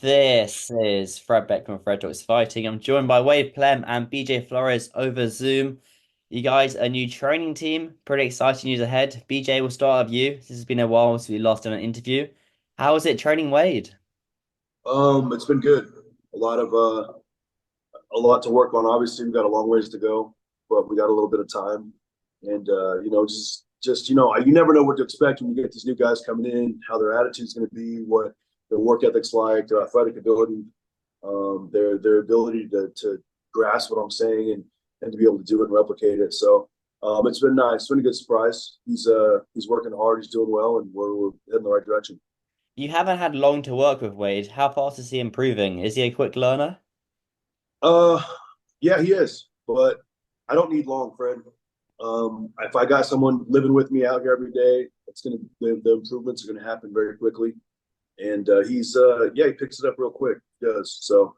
This is Fred Beck from Fred Talks Fighting. I'm joined by Wade Plem and BJ Flores over Zoom. You guys, a new training team. Pretty exciting news ahead. BJ, we'll start with you. This has been a while since we last done an interview. How was it training Wade? It's been good. A lot of a lot to work on. Obviously, we've got a long ways to go, but we got a little bit of time. And just you never know what to expect when you get these new guys coming in, how their attitude's going to be, what their work ethic's like, their athletic ability, their ability to grasp what I'm saying and to be able to do it and replicate it. So it's been nice. It's been a good surprise. He's working hard. He's doing well, and we're heading the right direction. You haven't had long to work with Wade. How fast is he improving? Is he a quick learner? Uh, yeah, he is, but I don't need long, Fred. If I got someone living with me out here every day, the improvements are gonna happen very quickly. And he picks it up real quick. He does. So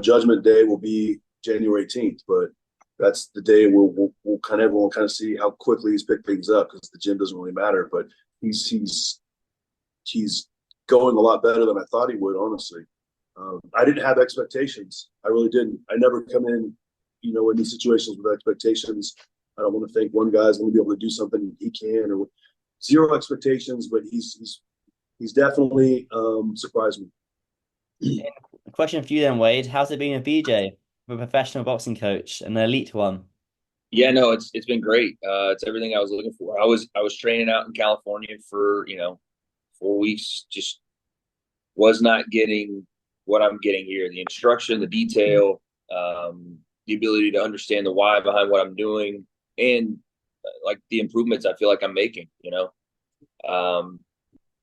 Judgment Day will be January 18th, but that's the day we'll kind of everyone kind of see how quickly he's picked things up because the gym doesn't really matter. But he's he's going a lot better than I thought he would, honestly. I didn't have expectations. I really didn't. I never come in, in these situations with expectations. I don't want to think one guy's going to be able to do something he can, or zero expectations. But he's definitely surprised me. A question for you then, Wade. How's it been with BJ, a professional boxing coach, an elite one? Yeah, no, it's been great. It's everything I was looking for. I was training out in California for 4 weeks. Just was not getting what I'm getting here. The instruction, the detail, the ability to understand the why behind what I'm doing, and like the improvements I feel like I'm making. Um,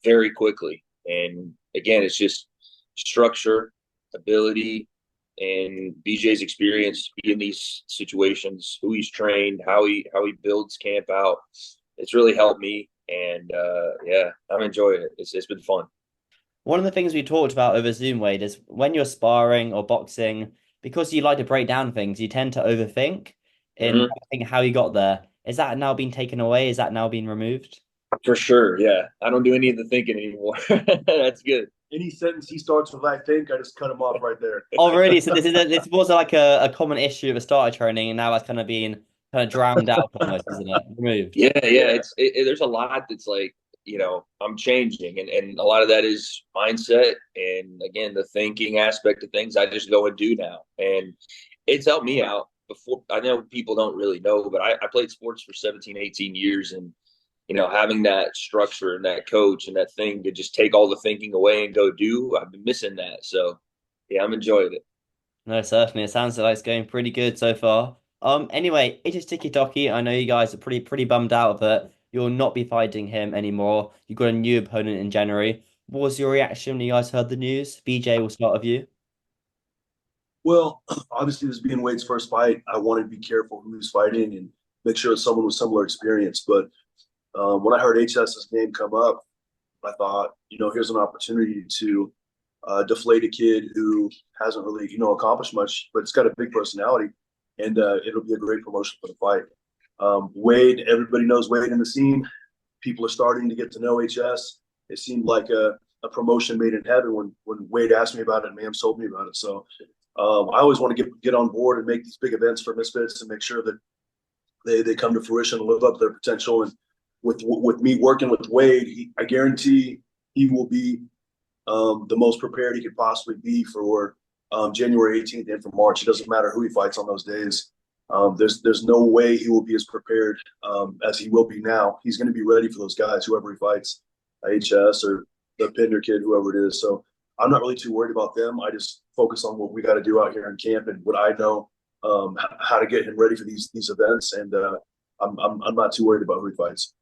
very quickly. And again, it's just structure, ability, and BJ's experience in these situations, who he's trained, how he builds camp out. It's really helped me, and yeah, I'm enjoying it. It's been fun. One of the things we talked about over Zoom, Wade, is when you're sparring or boxing, because you like to break down things, you tend to overthink in Hmm. think how you got there. Is that now been taken away? Is that now been removed? For sure, yeah. I don't do any of the thinking anymore. That's good. Any sentence he starts with "I think," I just cut him off right there. Oh, really? So this was like a common issue at the start of training, and now that's kind of been kind of drowned out almost, isn't it? Removed. Yeah. There's a lot that's like I'm changing, and a lot of that is mindset, and again the thinking aspect of things. I just go and do now, and it's helped me out. Before, I know people don't really know, but I played sports for 17, 18 years, and having that structure and that coach and that thing to just take all the thinking away and go do, I've been missing that. So yeah, I'm enjoying it. No, certainly. It sounds like it's going pretty good so far. Anyway, it is Tikkytokky. I know you guys are pretty bummed out of it. You'll not be fighting him anymore. You've got a new opponent in January. What was your reaction when you guys heard the news? BJ, we'll start with you. Well, obviously, this being Wade's first fight, I wanted to be careful who he was fighting and make sure it's someone with similar experience. But when I heard HS's name come up, I thought, here's an opportunity to deflate a kid who hasn't really, accomplished much, but it's got a big personality, and it'll be a great promotion for the fight. Wade, everybody knows Wade in the scene. People are starting to get to know HS. It seemed like a promotion made in heaven when Wade asked me about it and Mams told me about it. So I always want to get on board and make these big events for Misfits and make sure that they come to fruition and live up to their potential. And with me working with Wade, I guarantee he will be the most prepared he could possibly be for January 18th and for March. It doesn't matter who he fights on those days. There's no way he will be as prepared as he will be now. He's going to be ready for those guys, whoever he fights, HS or the Pinder kid, whoever it is. So I'm not really too worried about them. I just focus on what we got to do out here in camp and what I know, how to get him ready for these events. And I'm not too worried about who he fights.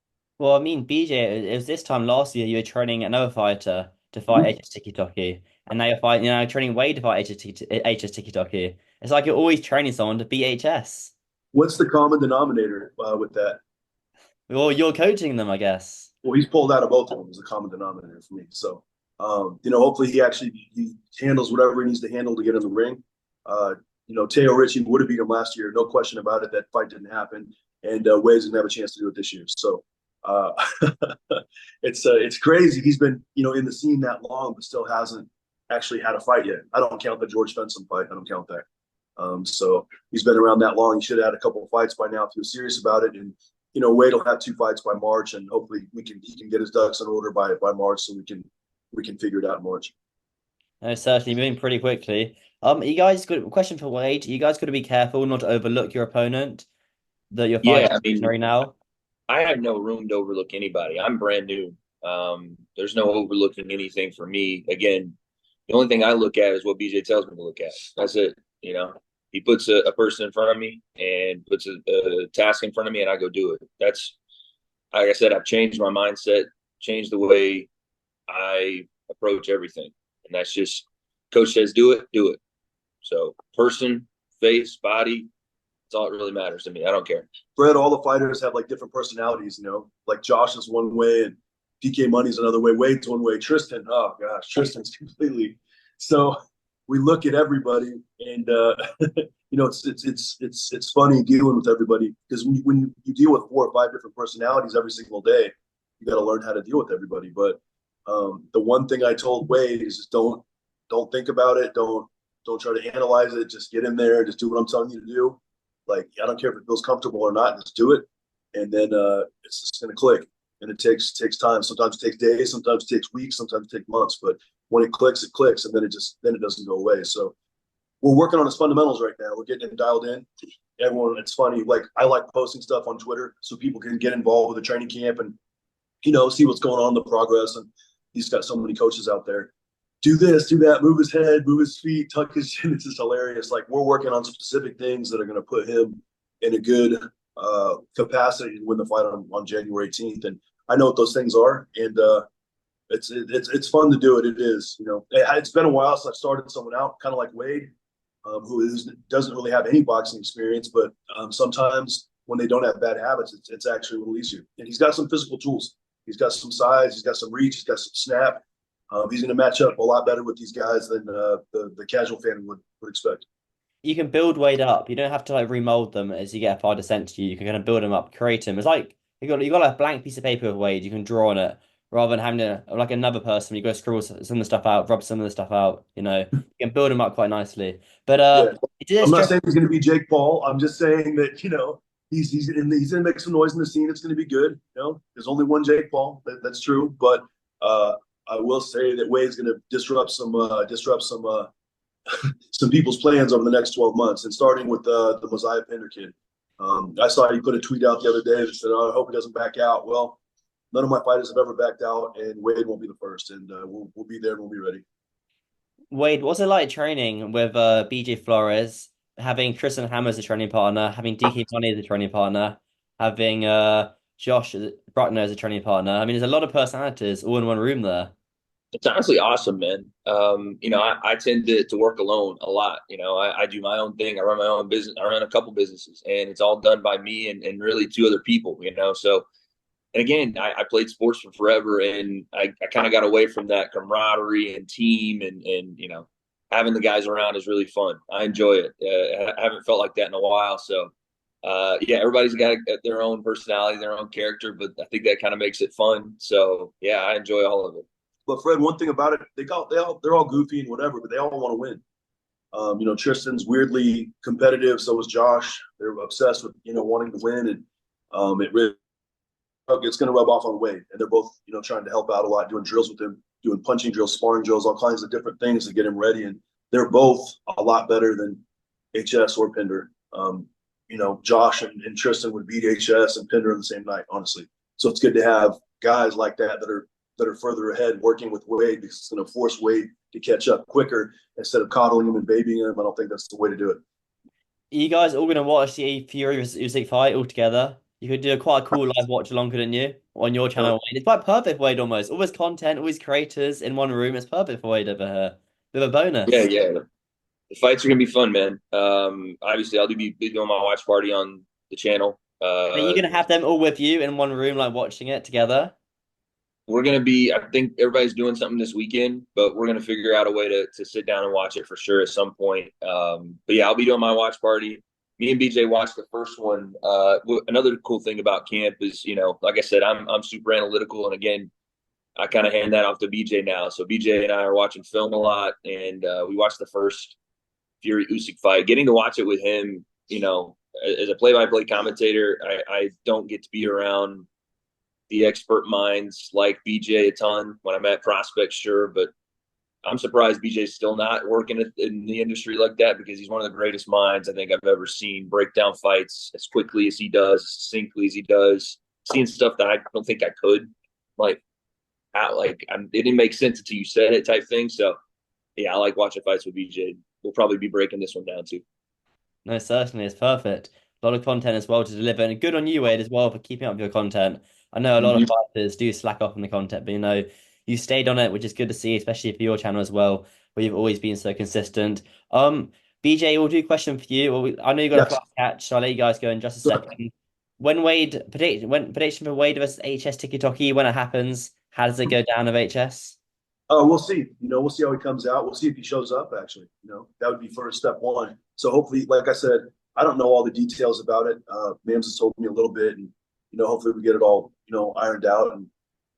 Well, I mean, BJ, it was this time last year you were training another fighter to fight HS Tikkytokky, and now you're fighting, training Wade to fight HS Tikkytokky. It's like you're always training someone to beat HS. What's the common denominator with that? Well, you're coaching them, I guess. Well, he's pulled out of both of them as a common denominator for me. So, hopefully he handles whatever he needs to handle to get in the ring. Teo Ritchie would have beat him last year, no question about it. That fight didn't happen, and Wade's gonna have a chance to do it this year. So, Uh, it's crazy. He's been in the scene that long, but still hasn't actually had a fight yet. I don't count the George Fenson fight. I don't count that. So he's been around that long. He should have had a couple of fights by now if he was serious about it. And Wade will have 2 fights by March, and hopefully he can get his ducks in order by March, so we can figure it out in March. No, certainly moving pretty quickly. You guys got question for Wade. You guys got to be careful not to overlook your opponent that you're Yeah, fighting I mean, right now. I have no room to overlook anybody. I'm brand new. There's no overlooking anything for me. Again, the only thing I look at is what BJ tells me to look at. That's it. He puts a person in front of me and puts a task in front of me, and I go do it. That's, like I said, I've changed my mindset, changed the way I approach everything, and that's just coach says do it, do it. So person, face, body, that's all that really matters to me. I don't care. Fred, all the fighters have like different personalities. Like Josh is one way and DK Money's another way. Wade's one way. Tristan, oh gosh, Tristan's completely. So we look at everybody, and it's funny dealing with everybody because when you deal with 4 or 5 different personalities every single day, you got to learn how to deal with everybody. But the one thing I told Wade is just don't think about it. Don't try to analyze it. Just get in there. Just do what I'm telling you to do. Like, I don't care if it feels comfortable or not, just do it. And then it's just going to click. And it takes time. Sometimes it takes days, sometimes it takes weeks, sometimes it takes months. But when it clicks, and then it doesn't go away. So we're working on his fundamentals right now. We're getting it dialed in. Everyone, it's funny. Like, I like posting stuff on Twitter so people can get involved with the training camp and see what's going on, the progress. And he's got so many coaches out there. Do this, do that, move his head, move his feet, tuck his chin. It's just hilarious. Like, we're working on specific things that are going to put him in a good capacity to win the fight on January 18th. And I know what those things are. And it's fun to do it. It is. It's been a while since I started someone out, kind of like Wade, doesn't really have any boxing experience, but sometimes when they don't have bad habits, it's actually a little easier. And he's got some physical tools. He's got some size. He's got some reach. He's got some snap. He's going to match up a lot better with these guys than the casual fan would expect. You can build Wade up. You don't have to like remold them as you get a fighter sent to you. You can kind of build them up, create them. It's like you got a blank piece of paper with Wade. You can draw on it rather than having to like another person. You go scribble some of the stuff out, rub some of the stuff out. You can build them up quite nicely. But Yeah, it did I'm not strike. saying he's going to be Jake Paul. I'm just saying that he's going to make some noise in the scene. It's going to be good. There's only one Jake Paul. That's true, but I will say that Wade's going to disrupt some people's plans over the next 12 months, and starting with the Mosiah Pinder kid. I saw he put a tweet out the other day that said, "Oh, I hope he doesn't back out." Well, none of my fighters have ever backed out, and Wade won't be the first, and we'll be there and we'll be ready. Wade, what's it like training with BJ Flores, having Tristan Hammer as a training partner, having DK Money as a training partner, having Josh Bruckner as a training partner? I mean, there's a lot of personalities all in one room there. It's honestly awesome, man. I tend to work alone a lot. I do my own thing. I run my own business. I run a couple businesses, and it's all done by me and really 2 other people. So and again, I played sports for forever, and I kind of got away from that camaraderie and team, and having the guys around is really fun. I enjoy it. I haven't felt like that in a while. So yeah, everybody's got their own personality, their own character, but I think that kind of makes it fun. So yeah, I enjoy all of it. But Fred, one thing about it, they're all goofy and whatever, but they all want to win. Tristan's weirdly competitive. So is Josh. They're obsessed with wanting to win, and it really it's going to rub off on Wade. And they're both trying to help out a lot, doing drills with him, doing punching drills, sparring drills, all kinds of different things to get him ready. And they're both a lot better than HS or Pinder. Josh and Tristan would beat HS and Pinder in the same night, honestly. So it's good to have guys like that are further ahead working with Wade, because it's going to force Wade to catch up quicker instead of coddling him and babying him. I don't think that's the way to do it. You guys all gonna watch the Fury vs Usyk fight all together? You could do a quite a cool live watch along, couldn't you? On your channel, No, Wade. It's quite perfect for Wade almost. Always content, always creators in one room. It's perfect for Wade over here. Bit of a Yeah, bonus. yeah. The fights are gonna be fun, man. Obviously, I'll be doing my watch party on the channel. Are you gonna have them all with you in one room, like watching it together? We're gonna be. I think everybody's doing something this weekend, but we're gonna figure out a way to sit down and watch it for sure at some point. But yeah, I'll be doing my watch party. Me and BJ watched the first one. Another cool thing about camp is, like I said, I'm super analytical, and again, I kind of hand that off to BJ now. So BJ and I are watching film a lot, and we watched the first Fury Usyk fight. Getting to watch it with him, as a play-by-play commentator, I don't get to be around the expert minds like BJ a ton. When I'm at prospects, sure, but I'm surprised BJ's still not working in the industry like that, because he's one of the greatest minds I think I've ever seen break down fights as quickly as he does, as succinctly as he does, seeing stuff that I don't think I could. Like, it didn't make sense until you said it type thing. So, yeah, I like watching fights with BJ. We'll probably be breaking this one down too. No, certainly, it's perfect. A lot of content as well to deliver, and good on you, Wade, as well for keeping up with your content. I know a lot of Mm-hmm. fighters do slack off on the content, but you stayed on it, which is good to see, especially for your channel as well, where you've always been so consistent. BJ, we'll do a question for you. I know you got a Yes. fast catch, so I'll let you guys go in just a second. When prediction for Wade versus HS Tikkytokky when it happens, how does it go down of HS? We'll see. We'll see how he comes out. We'll see if he shows up. Actually, that would be first step one. So hopefully, like I said, I don't know all the details about it. Mams has told me a little bit, and hopefully we get it all ironed out. And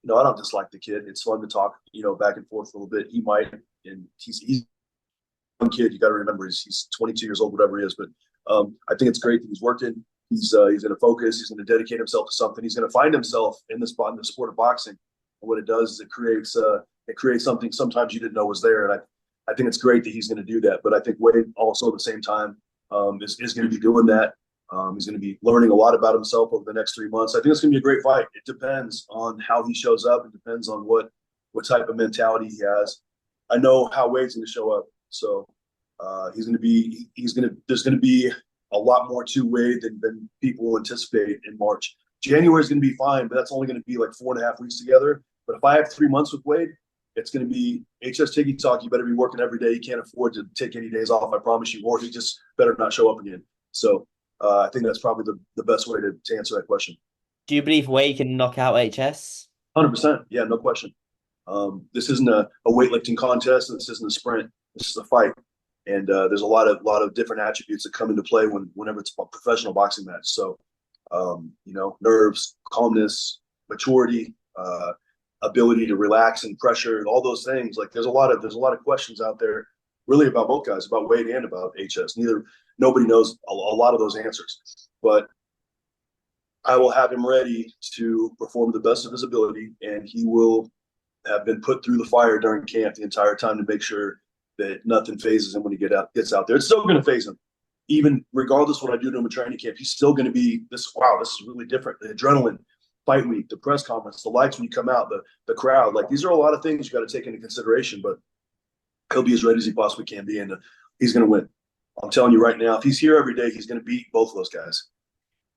I don't dislike the kid. It's fun to talk back and forth a little bit. He might, and he's a young kid. You got to remember he's 22 years old, whatever he is. But I think it's great that he's working. He's going to focus. He's going to dedicate himself to something. He's going to find himself in the sport of boxing. And what it does is it creates something sometimes you didn't know was there. And I think it's great that he's going to do that. But I think Wade also at the same time is going to be doing that. He's going to be learning a lot about himself over the next 3 months. I think it's going to be a great fight. It depends on how he shows up. It depends on what type of mentality he has. I know how Wade's going to show up. So there's going to be a lot more to Wade than people anticipate in March. January is going to be fine, but that's only going to be like 4.5 weeks together. But if I have 3 months with Wade, it's going to be HS Tikkytokky. You better be working every day. You can't afford to take any days off, I promise you, or he just better not show up again. So I think that's probably the best way to answer that question. Do you believe Wade can knock out HS? 100%. Yeah, no question. This isn't a weightlifting contest. This isn't a sprint. This is a fight. And there's a lot of different attributes that come into play whenever it's a professional boxing match. So, nerves, calmness, maturity, ability to relax and pressure, all those things. Like there's a lot of questions out there, really about both guys, about Wade and about HS. Nobody knows a lot of those answers, but I will have him ready to perform the best of his ability, and he will have been put through the fire during camp the entire time to make sure that nothing phases him when he gets out there. It's still going to phase him, even regardless of what I do to him in training camp. He's still going to be this. Wow, this is really different. The adrenaline, fight week, the press conference, the lights when you come out, the crowd. Like these are a lot of things you got to take into consideration. But he'll be as ready as he possibly can be, and he's going to win. I'm telling you right now, if he's here every day, he's going to beat both of those guys.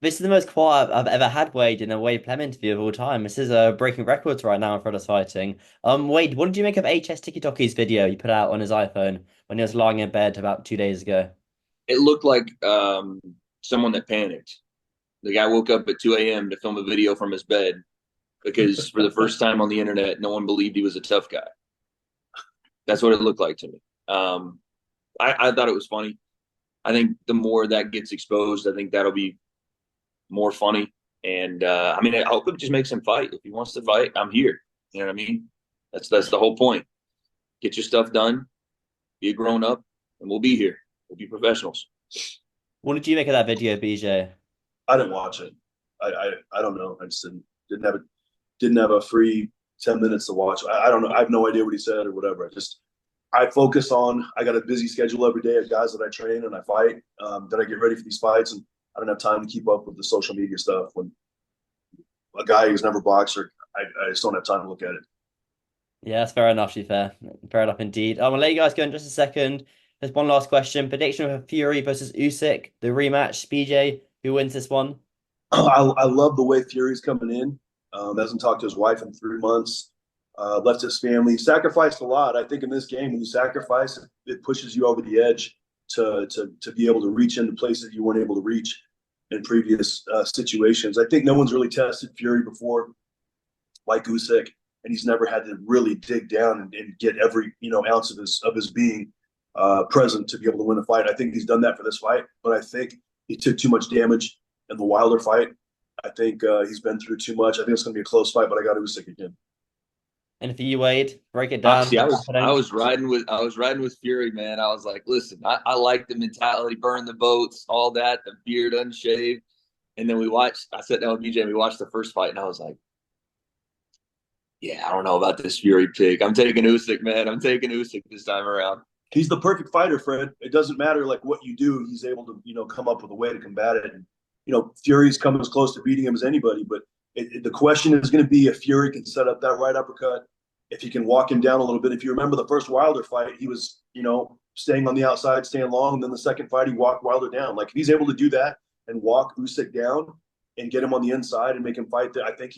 This is the most quiet I've ever had Wade in a Wade Plem interview of all time. This is breaking records right now in front of fighting. Wade, what did you make of HS Tikkytokky's video he put out on his iPhone when he was lying in bed about 2 days ago? It looked like someone that panicked. The guy woke up at 2 a.m. to film a video from his bed because for the first time on the internet, no one believed he was a tough guy. That's what it looked like to me. I thought it was funny. I think the more that gets exposed, I think that'll be more funny. And I hope it just makes him fight. If he wants to fight, I'm here. You know what I mean? That's the whole point. Get your stuff done, be a grown up, and we'll be here. We'll be professionals. What did you make of that video, BJ? I didn't watch it. I don't know. I just didn't have a free 10 minutes to watch. I don't know. I have no idea what he said or whatever. I focus on. I got a busy schedule every day of guys that I train and I fight. That I get ready for these fights, and I don't have time to keep up with the social media stuff when a guy who's never boxed, or I just don't have time to look at it. Yeah, that's fair enough, to be fair. Fair enough indeed. I'll let you guys go in just a second. There's one last question. Prediction for Fury versus Usyk, the rematch. BJ, who wins this one? I love the way Fury's coming in. Hasn't talked to his wife in 3 months. Left his family. Sacrificed a lot. I think in this game, when you sacrifice, it pushes you over the edge to be able to reach into places you weren't able to reach in previous situations. I think no one's really tested Fury before, like Usyk, and he's never had to really dig down and get every ounce of his being present to be able to win a fight. I think he's done that for this fight, but I think he took too much damage in the Wilder fight. I think he's been through too much. I think it's going to be a close fight, but I got Usyk again. And for you, Wade, break it See, down. I was riding with Fury, man. I was like, listen, I like the mentality, burn the boats, all that, the beard unshaved. And then I sat down with BJ and we watched the first fight, and I was like, yeah, I don't know about this Fury pick. I'm taking Usyk, man. I'm taking Usyk this time around. He's the perfect fighter, Fred. It doesn't matter like what you do; he's able to come up with a way to combat it. And Fury's come as close to beating him as anybody. But the question is going to be if Fury can set up that right uppercut, if he can walk him down a little bit. If you remember the first Wilder fight, he was staying on the outside, staying long, and then the second fight he walked Wilder down. Like if he's able to do that and walk Usyk down and get him on the inside and make him fight, I think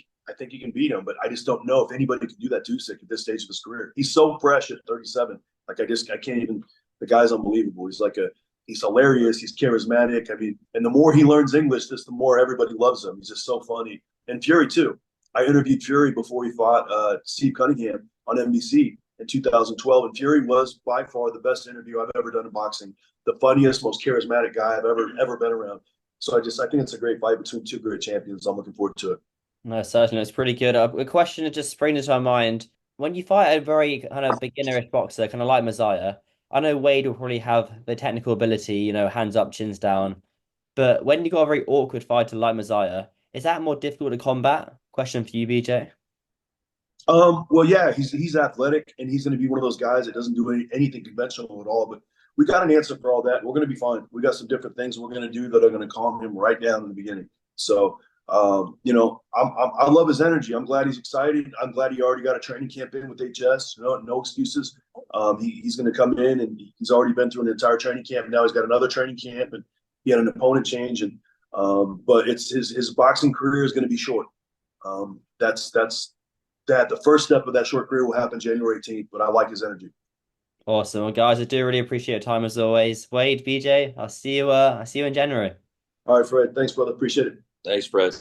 he can beat him. But I just don't know if anybody can do that to Usyk at this stage of his career. He's so fresh at 37. Like I can't even. The guy's unbelievable. He's hilarious. He's charismatic. I mean, and the more he learns English, just the more everybody loves him. He's just so funny. And Fury too. I interviewed Fury before he fought Steve Cunningham on NBC in 2012, and Fury was by far the best interview I've ever done in boxing. The funniest, most charismatic guy I've ever been around. So I think it's a great fight between two great champions. I'm looking forward to it. No, certainly, it's pretty good. A question that just sprang into my mind. When you fight a very kind of beginnerish boxer, kind of like Messiah, I know Wade will probably have the technical ability, hands up, chins down. But when you got a very awkward fighter like Messiah, is that more difficult to combat? Question for you, BJ. Well, yeah, he's athletic, and he's going to be one of those guys that doesn't do anything conventional at all. But we got an answer for all that. We're going to be fine. We got some different things we're going to do that are going to calm him right down in the beginning. So, I love his energy. I'm glad he's excited. I'm glad he already got a training camp in with HS. No excuses. He's going to come in, and he's already been through an entire training camp. Now he's got another training camp, and he had an opponent change. And but it's his boxing career is going to be short. That's that. The first step of that short career will happen January 18th. But I like his energy. Awesome. Well, guys, I do really appreciate your time as always. Wade, BJ, I'll see you in January. All right, Fred. Thanks, brother. Appreciate it. Thanks, Fred.